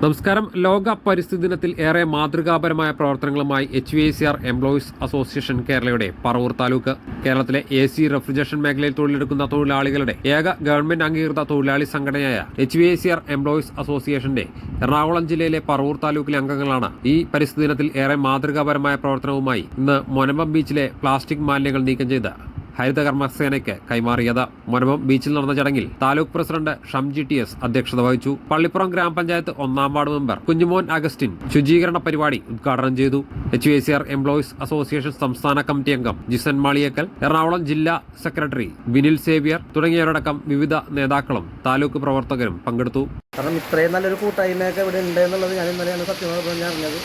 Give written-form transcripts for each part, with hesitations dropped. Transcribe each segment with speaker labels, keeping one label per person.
Speaker 1: നമസ്കാരം. ലോക പരിസ്ഥിതി ദിനത്തിൽ ഏറെ മാതൃകാപരമായ പ്രവർത്തനങ്ങളുമായി HVACR എംപ്ലോയീസ് അസോസിയേഷൻ കേരളയുടെ പറവൂർ താലൂക്ക്. കേരളത്തിലെ AC റെഫ്രിജറേഷൻ മേഖലയിൽ തൊഴിലെടുക്കുന്ന തൊഴിലാളികളുടെ ഏക ഗവൺമെന്റ് അംഗീകൃത തൊഴിലാളി സംഘടനയായ HVACR എംപ്ലോയീസ് അസോസിയേഷന്റെ എറണാകുളം ജില്ലയിലെ പറവൂർ താലൂക്കിലെ അംഗങ്ങളാണ് ഈ പരിസ്ഥിതി ദിനത്തിൽ ഏറെ മാതൃകാപരമായ പ്രവർത്തനവുമായി ഇന്ന് മൊനമ്പം ബീച്ചിലെ പ്ലാസ്റ്റിക് മാലിന്യങ്ങൾ നീക്കം ചെയ്ത് ഹരിത കർമ്മസേനയ്ക്ക് കൈമാറിയത്. മൊനമ്പം ബീച്ചിൽ നടന്ന ചടങ്ങിൽ താലൂക്ക് പ്രസിഡന്റ് ഷംജി TS അധ്യക്ഷത വഹിച്ചു. പള്ളിപ്പുറം ഗ്രാമപഞ്ചായത്ത് 1-ാം വാർഡ് മെമ്പർ കുഞ്ഞുമോൻ അഗസ്റ്റിൻ ശുചീകരണ പരിപാടി ഉദ്ഘാടനം ചെയ്തു. HVACR എംപ്ലോയീസ് അസോസിയേഷൻ സംസ്ഥാന കമ്മിറ്റി അംഗം ജിസൻ മാളിയേക്കൽ, എറണാകുളം ജില്ലാ സെക്രട്ടറി വിനിൽ സേവ്യർ തുടങ്ങിയവരടക്കം വിവിധ നേതാക്കളും താലൂക്ക് പ്രവർത്തകരും പങ്കെടുത്തു.
Speaker 2: കാരണം ഇത്രയും നല്ലൊരു കൂട്ടായ്മയൊക്കെ ഇവിടെ ഉണ്ട് എന്നുള്ളത് ഞാൻ ഇന്നലെയാണ് സത്യമായി പറഞ്ഞറിഞ്ഞത്.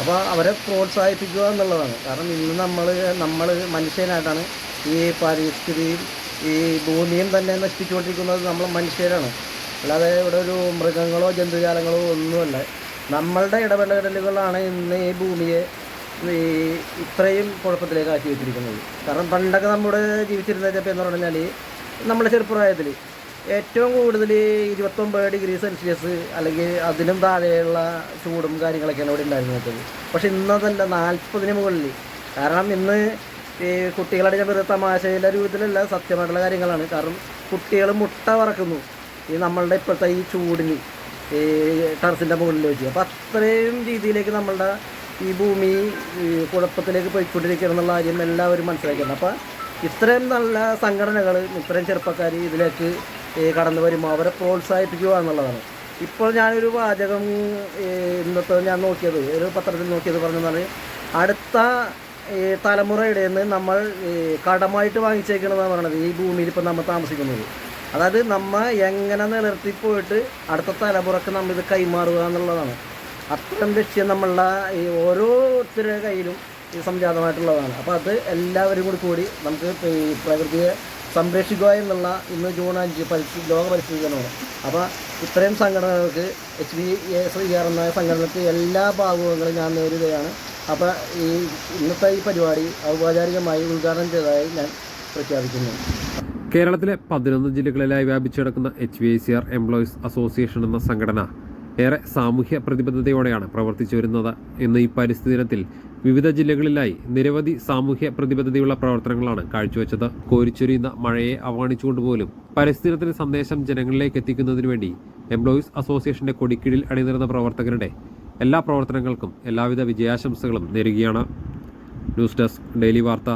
Speaker 2: അപ്പോൾ അവരെ പ്രോത്സാഹിപ്പിക്കുക എന്നുള്ളതാണ്. കാരണം ഇന്ന് നമ്മൾ മനുഷ്യനായിട്ടാണ് ഈ പരിസ്ഥിതിയും ഈ ഭൂമിയും തന്നെ നശിപ്പിച്ചുകൊണ്ടിരിക്കുന്നത് നമ്മൾ മനുഷ്യരാണ്. അല്ലാതെ ഇവിടെ ഒരു മൃഗങ്ങളോ ജന്തുജാലങ്ങളോ ഒന്നുമല്ല. നമ്മളുടെ ഇടപെടലുകളാണ് ഇന്ന് ഈ ഭൂമിയെ ഇത്രയും കുഴപ്പത്തിലേക്ക് ആക്കി വെച്ചിരിക്കുന്നത്. കാരണം പണ്ടൊക്കെ നമ്മുടെ ജീവിച്ചിരുന്നപ്പോൾ എന്ന് പറഞ്ഞാൽ നമ്മുടെ ചെറുപ്രായത്തിൽ ഏറ്റവും കൂടുതൽ 29 ഡിഗ്രി സെൽഷ്യസ് അല്ലെങ്കിൽ അതിനും താഴെയുള്ള ചൂടും കാര്യങ്ങളൊക്കെയാണ് ഇവിടെ ഉണ്ടായിരുന്നത്. പക്ഷെ ഇന്നതല്ല, 40-ന് മുകളിൽ. കാരണം ഇന്ന് ഈ കുട്ടികളുടെ ഞാൻ വെറുതെ തമാശയിലെ രൂപത്തിലല്ല, സത്യമായിട്ടുള്ള കാര്യങ്ങളാണ്. കാരണം കുട്ടികൾ മുട്ട വറക്കുന്നു ഈ നമ്മളുടെ ഇപ്പോഴത്തെ ഈ ചൂടിന് ഈ ടെറസിൻ്റെ മുകളിൽ വെച്ച്. അപ്പോൾ അത്രയും രീതിയിലേക്ക് നമ്മളുടെ ഈ ഭൂമി കുഴപ്പത്തിലേക്ക് പോയിക്കൊണ്ടിരിക്കണം എന്നുള്ള കാര്യം എല്ലാവരും മനസ്സിലാക്കണം. അപ്പോൾ ഇത്രയും നല്ല സംഘടനകൾ, ഇത്രയും ചെറുപ്പക്കാർ ഇതിലേക്ക് കടന്നു വരുമ്പോൾ അവരെ പ്രോത്സാഹിപ്പിക്കുക എന്നുള്ളതാണ്. ഇപ്പോൾ ഞാനൊരു വാചകം ഇന്നത്തെ ഞാൻ നോക്കിയത്, ഒരു പത്രത്തിൽ നോക്കിയത് പറഞ്ഞാൽ അടുത്ത തലമുറയുടെ നിന്ന് നമ്മൾ കടമായിട്ട് വാങ്ങിച്ചേക്കണമെന്നാണ് പറയുന്നത് ഈ ഭൂമിയിൽ ഇപ്പോൾ നമ്മൾ താമസിക്കുന്നത്. അതായത് നമ്മൾ എങ്ങനെ നിലനിർത്തിപ്പോയിട്ട് അടുത്ത തലമുറക്ക് നമ്മളിത് കൈമാറുക എന്നുള്ളതാണ്. അത്തരം ലക്ഷ്യം നമ്മളുടെ ഈ ഓരോരുത്തരുടെ കയ്യിലും ഈ സംജാതമായിട്ടുള്ളതാണ്. അപ്പോൾ അത് എല്ലാവരും കൂടി നമുക്ക് ഈ പ്രകൃതിയെ സംരക്ഷിക്കുക എന്നുള്ള ഇന്ന് ജൂൺ 5 ലോക പരിസ്ഥിതി ദിനമാണ്. അപ്പോൾ ഇത്രയും സംഘടനകൾക്ക് HVACR എന്ന സംഘടനയ്ക്ക് എല്ലാ ഭാഗങ്ങളും ഞാൻ നേരിടുകയാണ്. അപ്പോൾ ഈ ഇന്നത്തെ ഈ പരിപാടി ഔപചാരികമായി ഉദ്ഘാടനം ചെയ്തതായി ഞാൻ പ്രഖ്യാപിക്കുന്നു.
Speaker 1: കേരളത്തിലെ 11 ജില്ലകളിലായി വ്യാപിച്ചു കിടക്കുന്ന HVACR എംപ്ലോയീസ് അസോസിയേഷൻ എന്ന സംഘടന ഏറെ സാമൂഹ്യ പ്രതിബദ്ധതയോടെയാണ് പ്രവർത്തിച്ചു വരുന്നത്. ഇന്ന് ഈ പരിസ്ഥിതി ദിനത്തിൽ വിവിധ ജില്ലകളിലായി നിരവധി സാമൂഹ്യ പ്രതിബദ്ധതയുള്ള പ്രവർത്തനങ്ങളാണ് കാഴ്ചവെച്ചത്. കോരിച്ചൊരിയുന്ന മഴയെ അവഗണിച്ചുകൊണ്ടുപോലും പരിസ്ഥിതി ദിനത്തിന്റെ സന്ദേശം ജനങ്ങളിലേക്ക് എത്തിക്കുന്നതിനു വേണ്ടി എംപ്ലോയീസ് അസോസിയേഷന്റെ കൊടിക്കീഴിൽ അണിനിരുന്ന പ്രവർത്തകരുടെ എല്ലാ പ്രവർത്തനങ്ങൾക്കും എല്ലാവിധ വിജയാശംസകളും നേരുകയാണ്. ന്യൂസ് ഡെസ്ക് ഡെയിലി വാർത്ത.